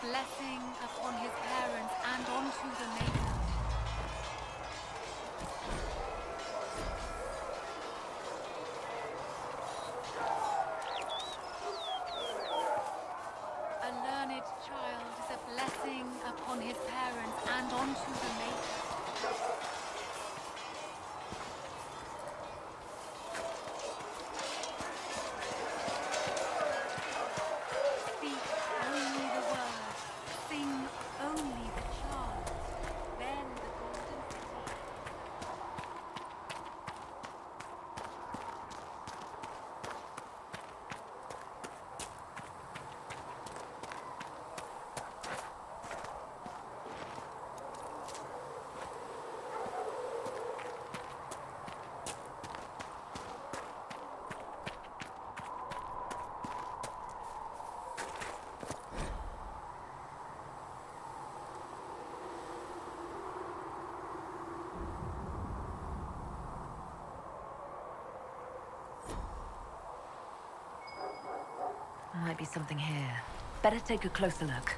blessing upon his parents and onto the Maker. A learned child is a blessing upon his parents and onto the Maker. Speak only the word, sing only the chant, then the golden city. Might be something here. Better take a closer look.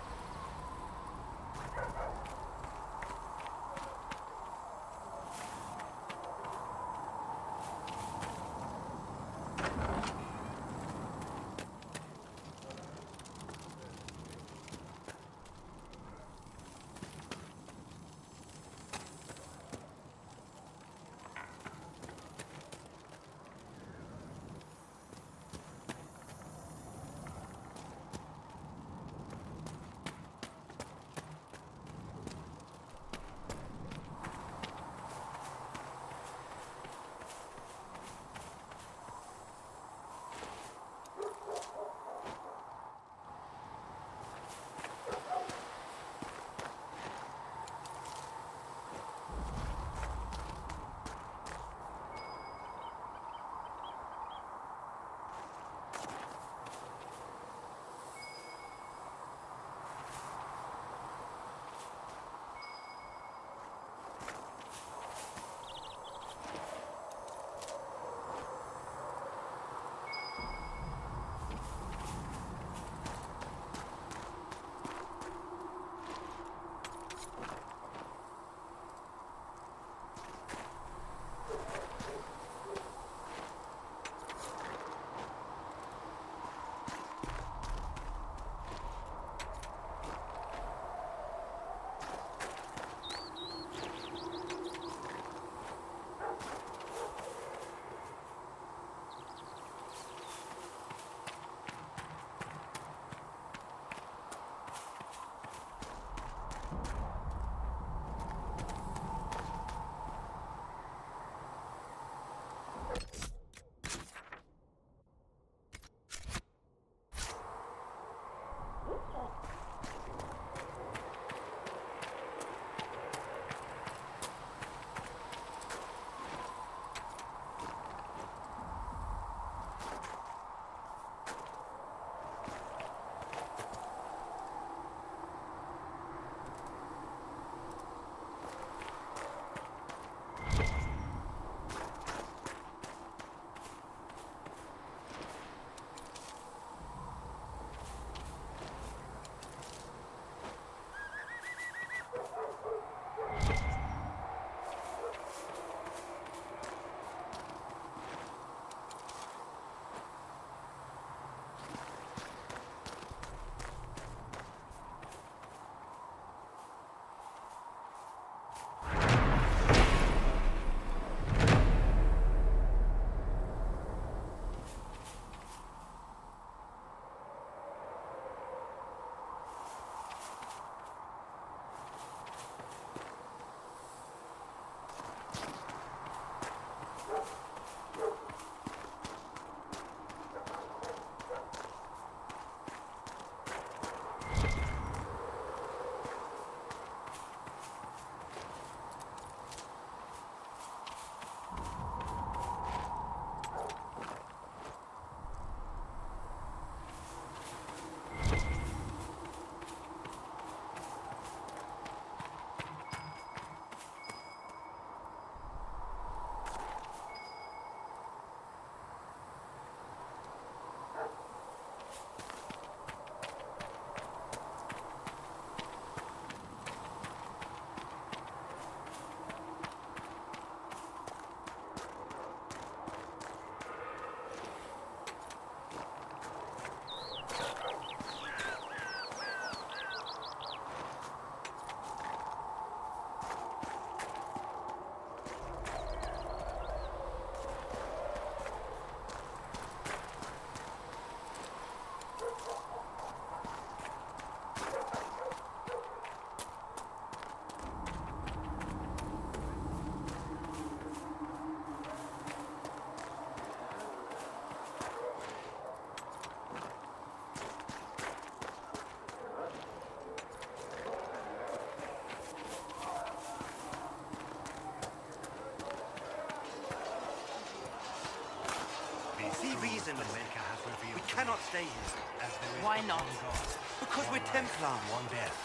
in the Maker has revealed We cannot stay here. as there is Why but not? one God, Because one we're life, Templar. one death.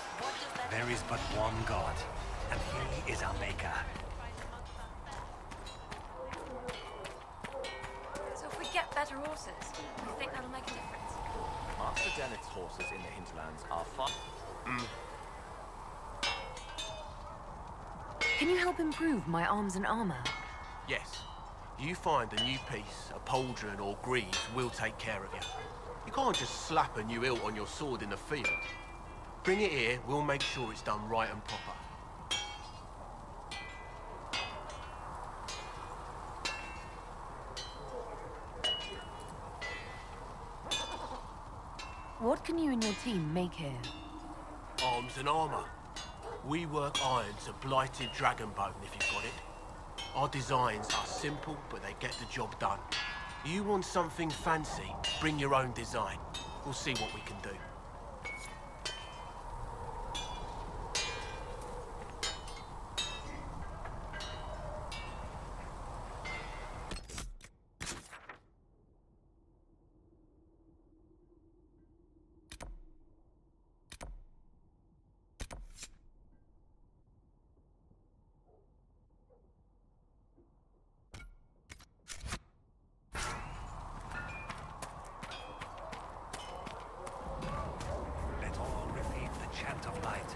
There is but one God, and he is our maker. So if we get better horses, you think that'll make a difference? Master Dennett's horses in the hinterlands are far. Can you help improve my arms and armor? Yes. You find a new piece, a pauldron or greaves, we'll take care of you. You can't just slap a new hilt on your sword in the field. Bring it here, we'll make sure it's done right and proper. What can you and your team make here? Arms and armour. We work iron to blighted dragon bone if you've got it. Our designs are simple, but they get the job done. You want something fancy, bring your own design. We'll see what we can do. Let all repeat the chant of light.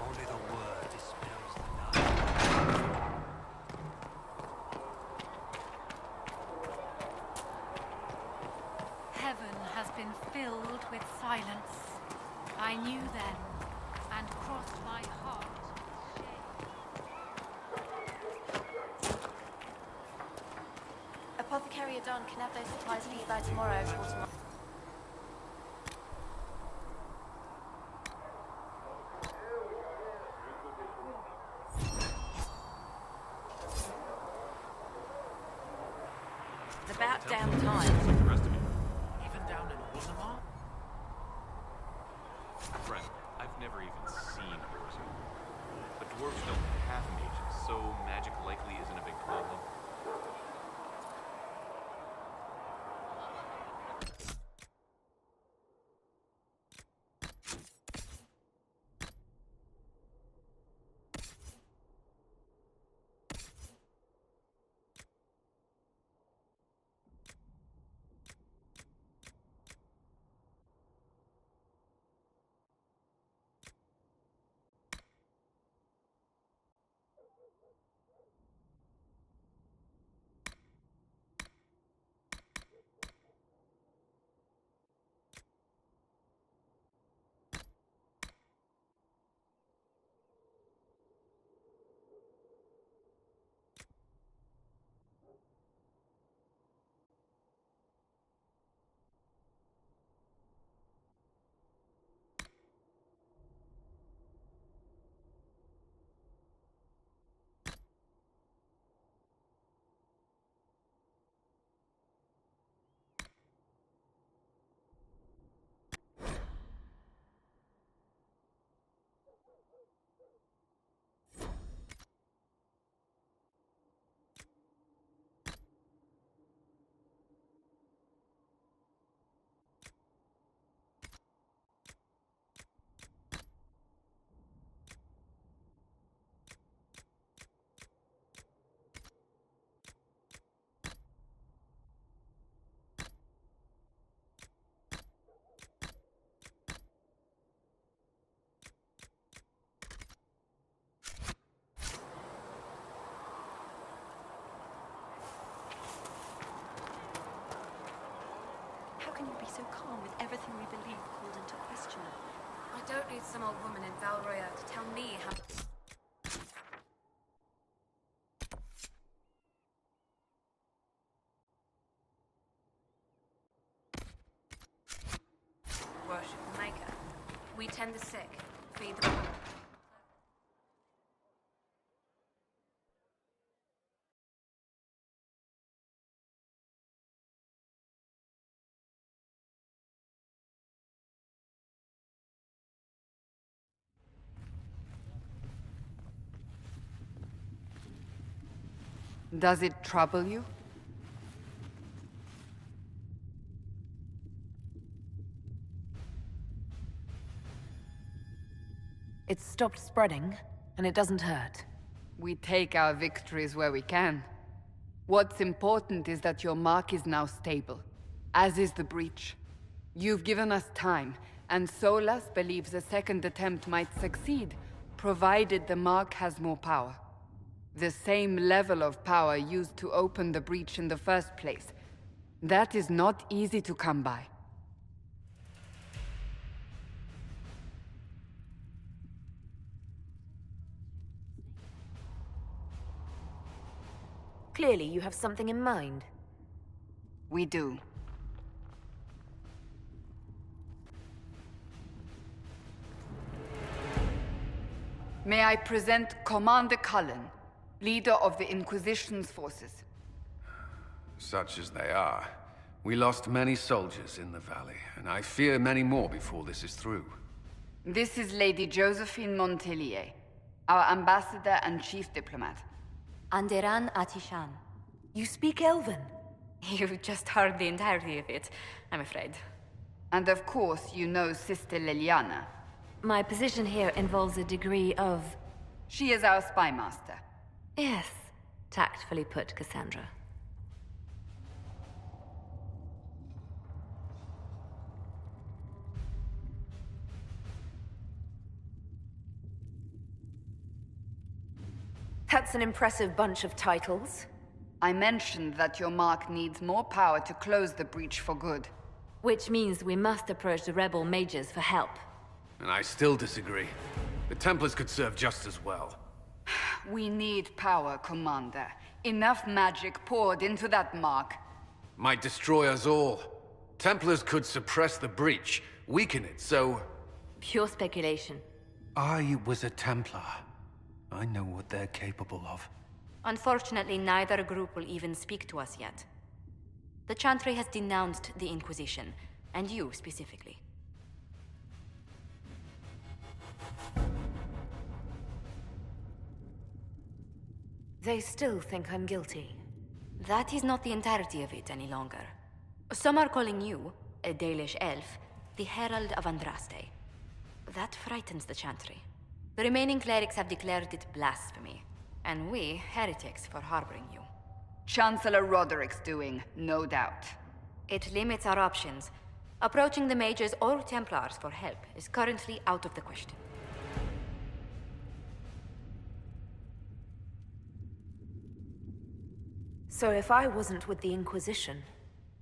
Only the word dispels the night. Heaven has been filled with silence. I knew then, and crossed my heart with shame. Apothecary Adon can have those supplies for you by tomorrow or tomorrow. It's about damn time. The rest of you. Even down in Orzammar? Friend, I've never even seen Orzammar. But dwarves don't have mages, so magic likely isn't a big problem. How can you be so calm with everything we believe called into question? I don't need some old woman in Valroya to tell me how... Worship the Maker. We tend the sick, feed the poor. Does it trouble you? It's stopped spreading, and it doesn't hurt. We take our victories where we can. What's important is that your mark is now stable, as is the breach. You've given us time, and Solas believes a second attempt might succeed, provided the mark has more power. The same level of power used to open the breach in the first place. That is not easy to come by. Clearly, you have something in mind. We do. May I present Commander Cullen, leader of the Inquisition's forces. Such as they are. We lost many soldiers in the valley, and I fear many more before this is through. This is Lady Josephine Montelier, our ambassador and chief diplomat. Anderan Atishan. You speak Elven? You've just heard the entirety of it, I'm afraid. And of course, you know Sister Liliana. My position here involves a degree of... She is our spy master. Yes, tactfully put, Cassandra. That's an impressive bunch of titles. I mentioned that your mark needs more power to close the breach for good. Which means we must approach the rebel mages for help. And I still disagree. The Templars could serve just as well. We need power, Commander. Enough magic poured into that mark. Might destroy us all. Templars could suppress the breach, weaken it, so... Pure speculation. I was a Templar. I know what they're capable of. Unfortunately, neither group will even speak to us yet. The Chantry has denounced the Inquisition, and you specifically. They still think I'm guilty. That is not the entirety of it any longer. Some are calling you, a Dalish elf, the Herald of Andraste. That frightens the Chantry. The remaining clerics have declared it blasphemy, and we, heretics, for harboring you. Chancellor Roderick's doing, no doubt. It limits our options. Approaching the mages or Templars for help is currently out of the question. So if I wasn't with the Inquisition...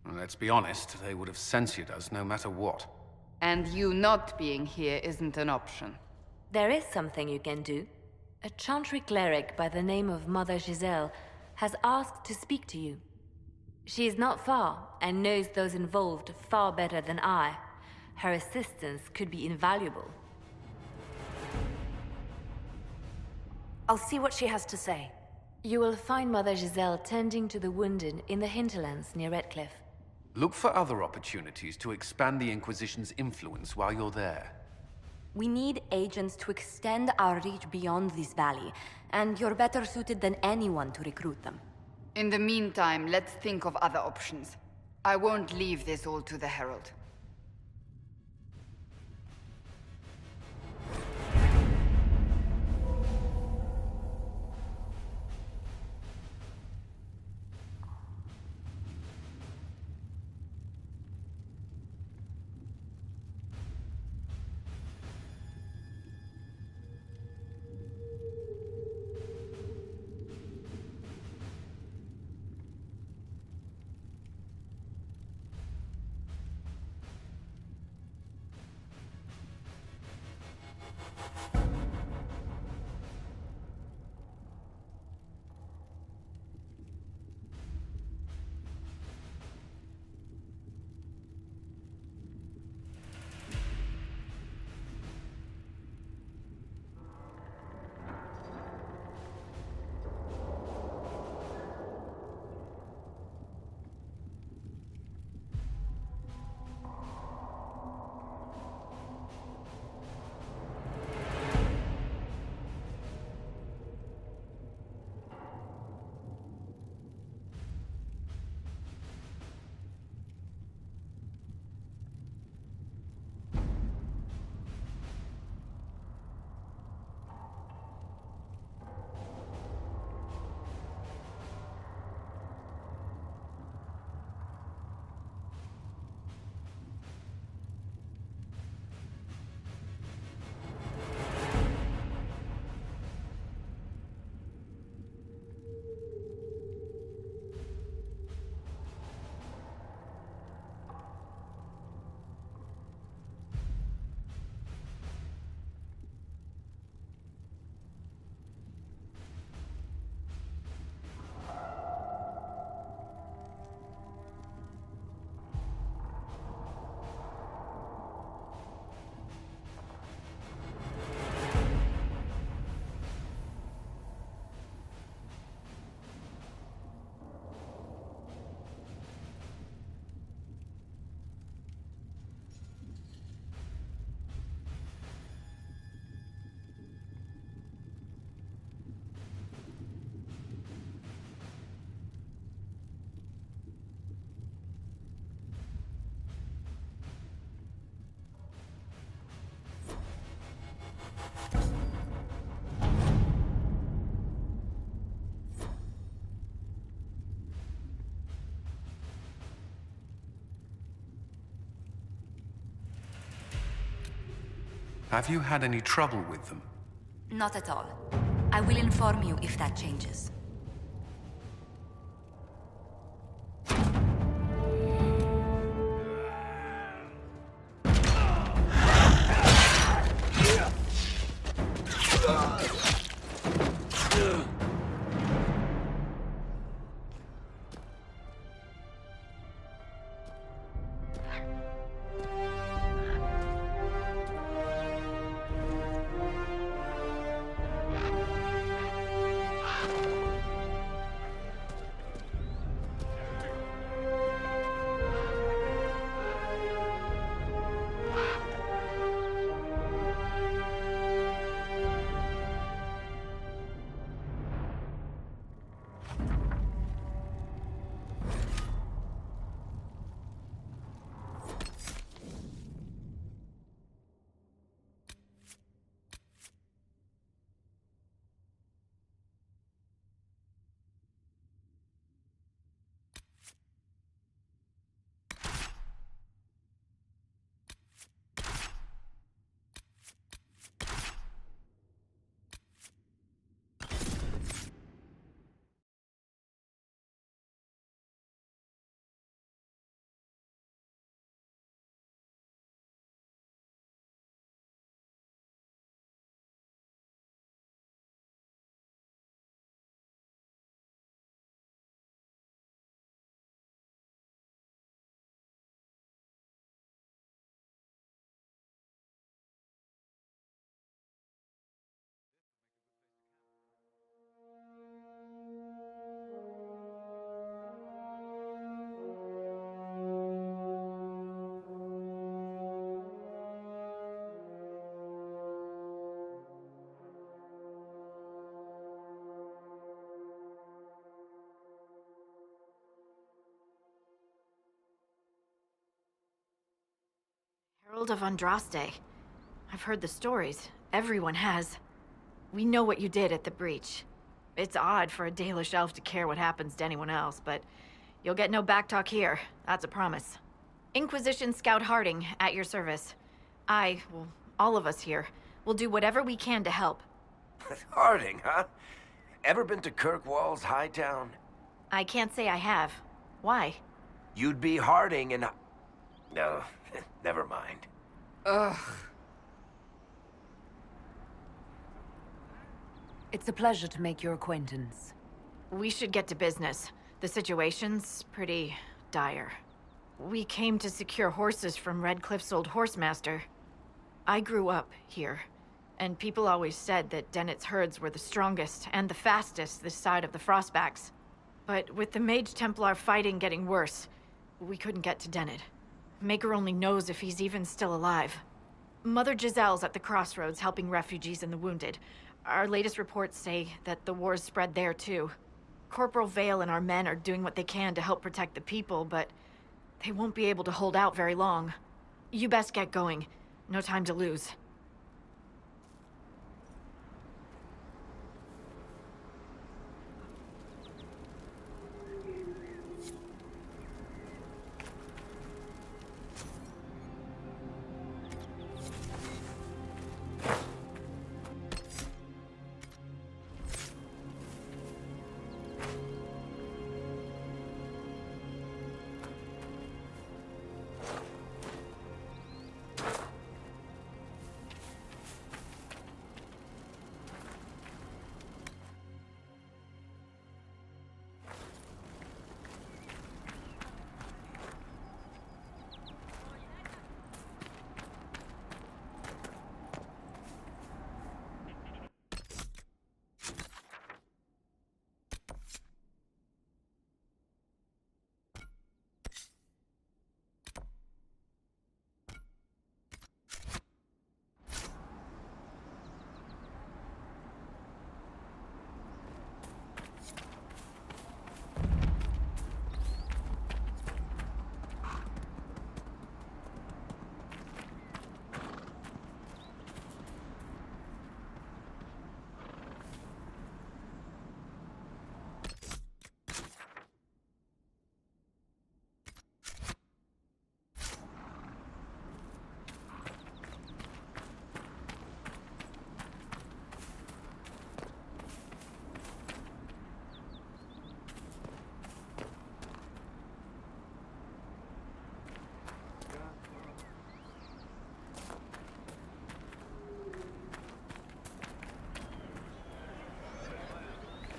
Well, let's be honest, they would have censored us no matter what. And you not being here isn't an option. There is something you can do. A Chantry cleric by the name of Mother Giselle has asked to speak to you. She is not far, and knows those involved far better than I. Her assistance could be invaluable. I'll see what she has to say. You will find Mother Giselle tending to the wounded in the hinterlands near Redcliffe. Look for other opportunities to expand the Inquisition's influence while you're there. We need agents to extend our reach beyond this valley, and you're better suited than anyone to recruit them. In the meantime, let's think of other options. I won't leave this all to the Herald. Have you had any trouble with them? Not at all. I will inform you if that changes. Herald of Andraste. I've heard the stories. Everyone has. We know what you did at the breach. It's odd for a Dalish elf to care what happens to anyone else, but you'll get no backtalk here. That's a promise. Inquisition Scout Harding, at your service. All of us here, will do whatever we can to help. Harding, huh? Ever been to Kirkwall's Hightown? I can't say I have. Why? You'd be Harding and... No, never mind. Ugh. It's a pleasure to make your acquaintance. We should get to business. The situation's pretty dire. We came to secure horses from Redcliffe's old horsemaster. I grew up here, and people always said that Dennett's herds were the strongest and the fastest this side of the Frostbacks. But with the Mage Templar fighting getting worse, we couldn't get to Dennett. Maker only knows if he's even still alive. Mother Giselle's at the crossroads helping refugees and the wounded. Our latest reports say that the war's spread there too. Corporal Vale and our men are doing what they can to help protect the people, but they won't be able to hold out very long. You best get going. No time to lose.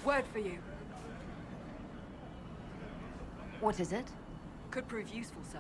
Word for you. What is it? Could prove useful, sir.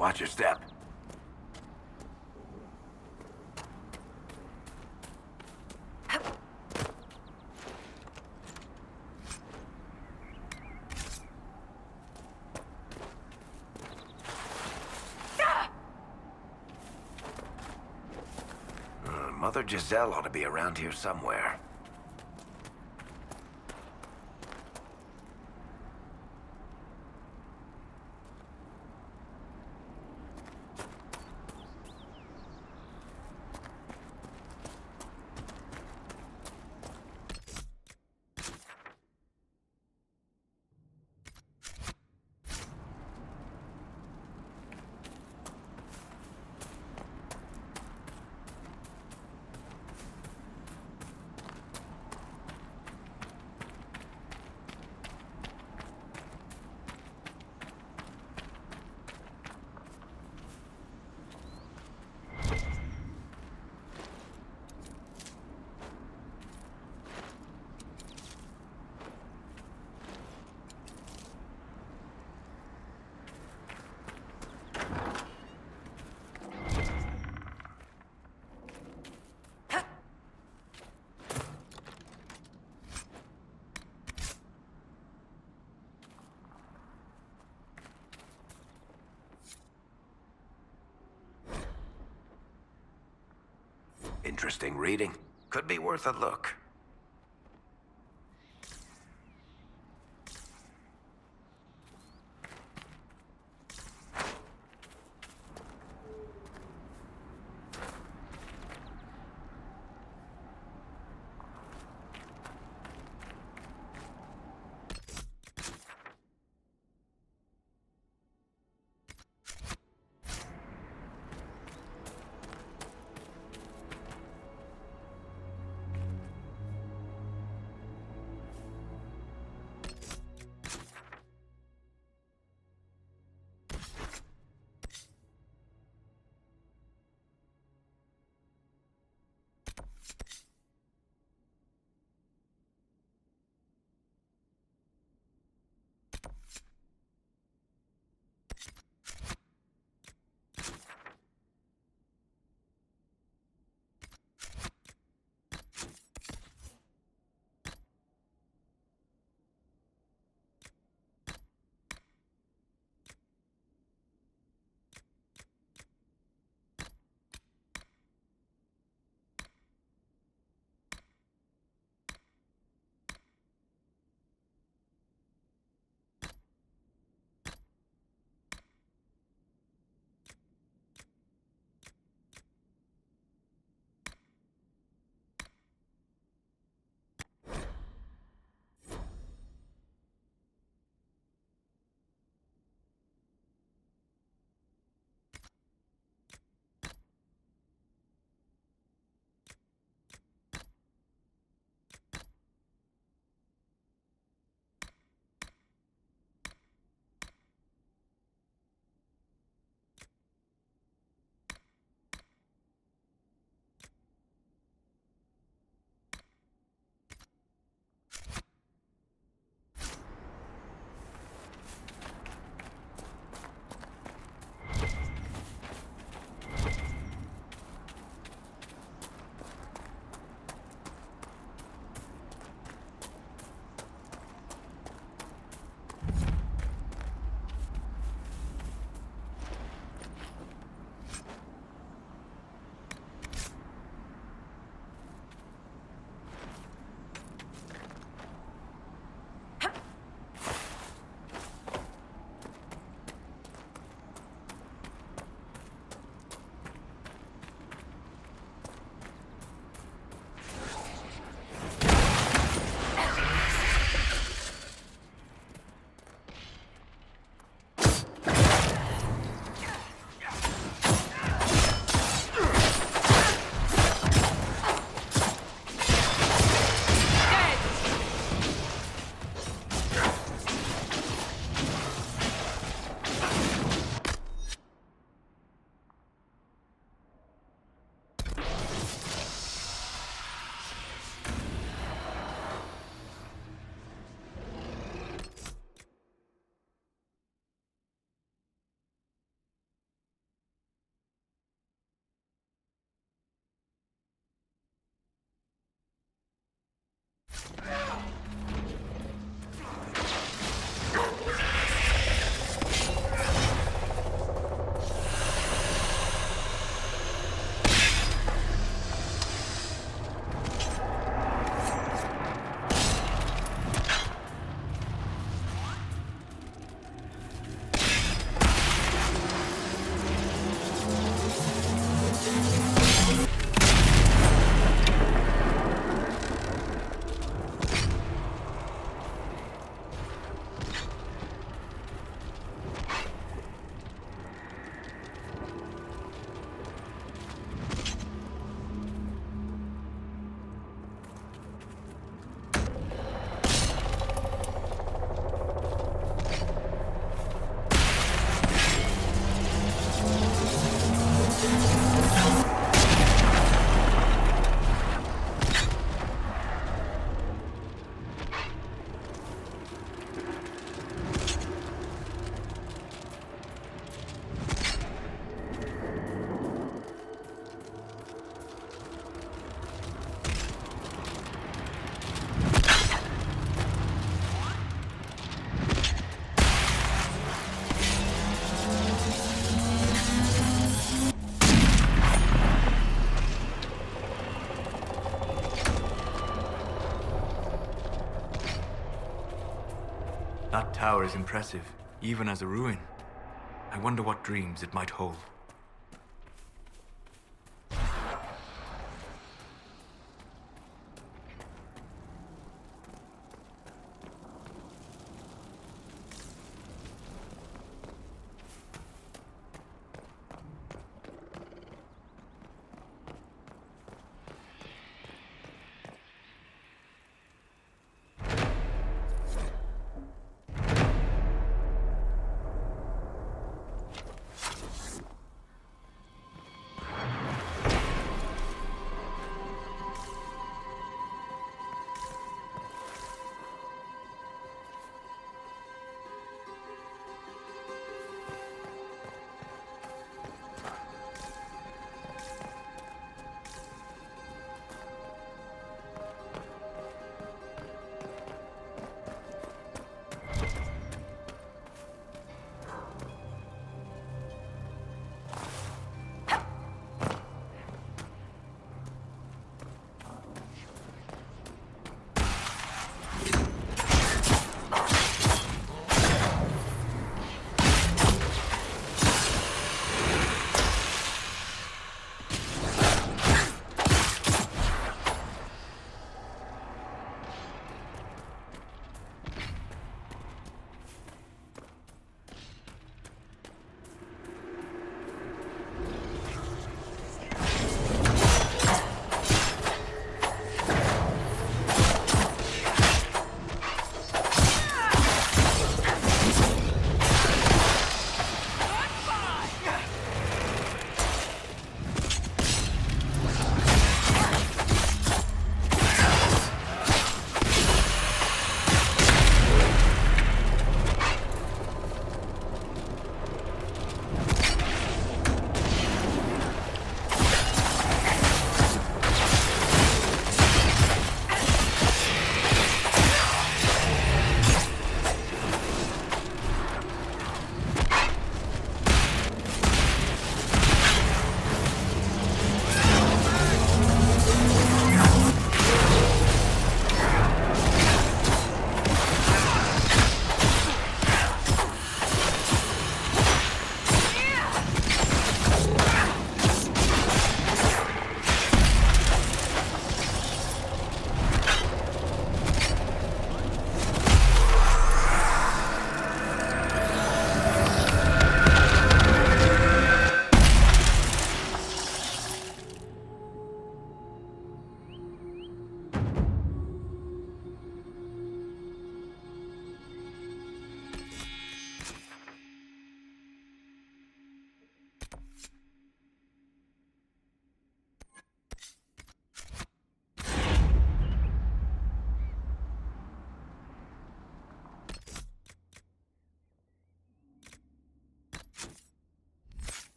Watch your step. Mother Giselle ought to be around here somewhere. Interesting reading. Could be worth a look. tower is impressive, even as a ruin. I wonder what dreams it might hold.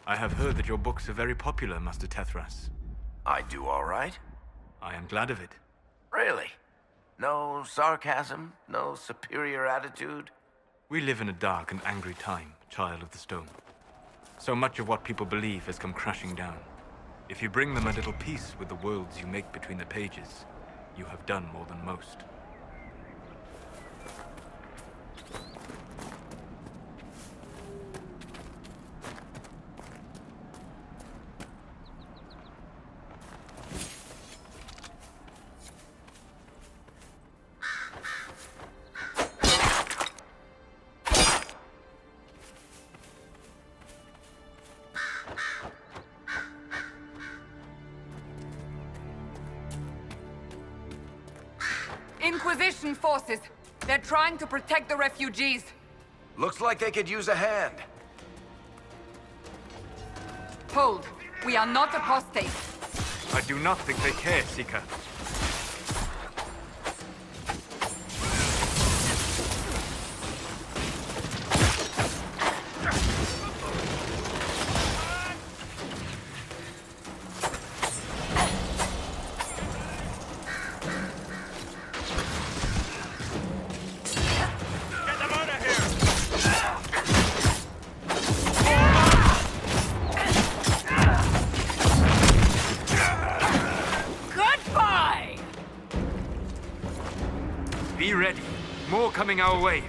I have heard that your books are very popular, Master Tethras. I do all right. I am glad of it. Really? No sarcasm? No superior attitude? We live in a dark and angry time, Child of the Stone. So much of what people believe has come crashing down. If you bring them a little peace with the worlds you make between the pages, you have done more than most. Inquisition forces! They're trying to protect the refugees! Looks like they could use a hand. Hold! We are not apostates! I do not think they care, Seeker. Be ready. More coming our way.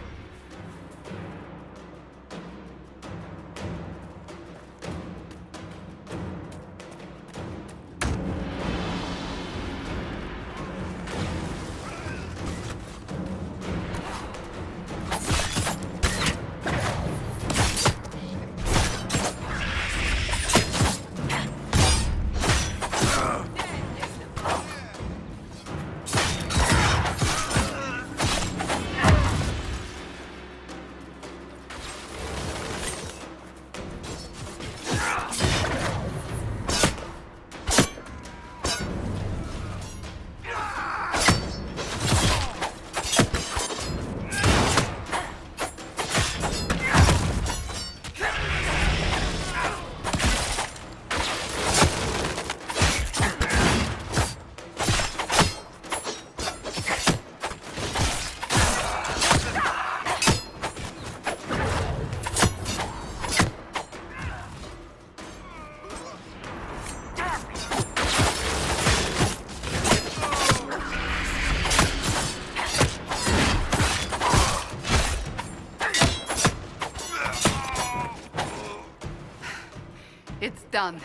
It's done.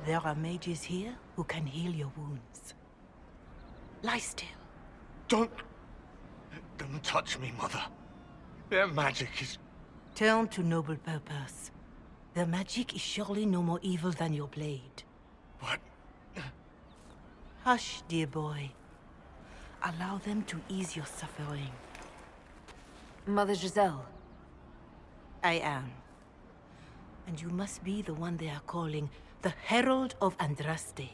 There are mages here who can heal your wounds. Lie still. Don't touch me, Mother. Their magic is... Turn to noble purpose. Their magic is surely no more evil than your blade. What? Hush, dear boy. Allow them to ease your suffering. Mother Giselle. I am. And you must be the one they are calling the Herald of Andraste.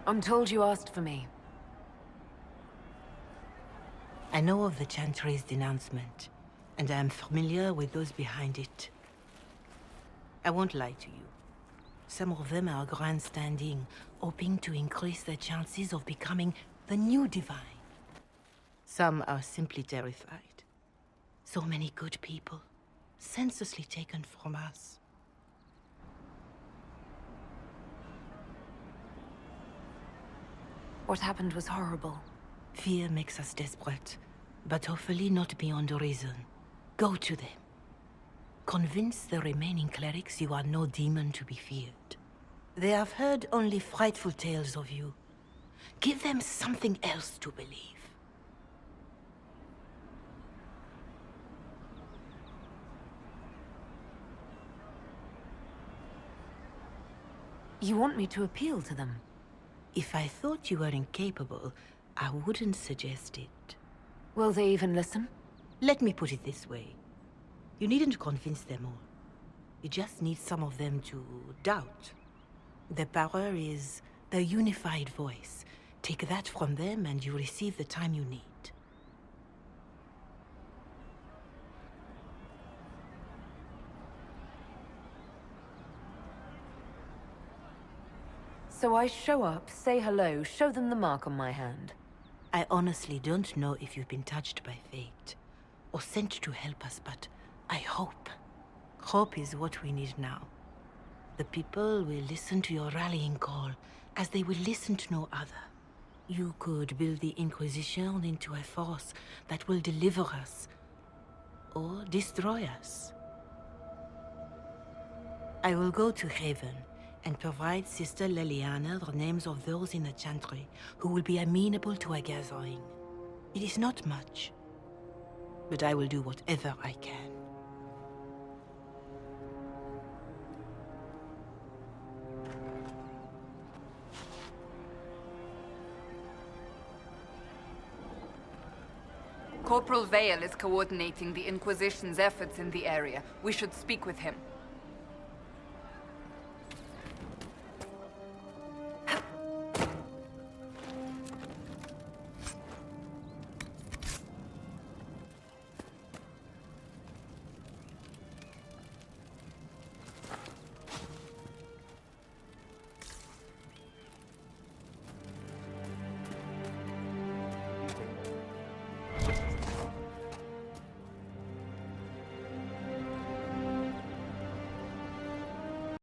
I'm told you asked for me. I know of the Chantry's denouncement, and I am familiar with those behind it. I won't lie to you. Some of them are grandstanding, hoping to increase their chances of becoming the new divine. Some are simply terrified. So many good people, senselessly taken from us. What happened was horrible. Fear makes us desperate, but hopefully not beyond reason. Go to them. Convince the remaining clerics you are no demon to be feared. They have heard only frightful tales of you, Give them something else to believe. You want me to appeal to them? If I thought you were incapable, I wouldn't suggest it. Will they even listen? Let me put it this way. You needn't convince them all. You just need some of them to doubt. Their power is their unified voice. Take that from them and you receive the time you need. So I show up, say hello, show them the mark on my hand. I honestly don't know if you've been touched by fate, or sent to help us, but I hope. Hope is what we need now. The people will listen to your rallying call, as they will listen to no other. You could build the Inquisition into a force that will deliver us, or destroy us. I will go to Haven, and provide Sister Leliana the names of those in the Chantry who will be amenable to a gathering. It is not much, but I will do whatever I can. Corporal Vale is coordinating the Inquisition's efforts in the area. We should speak with him.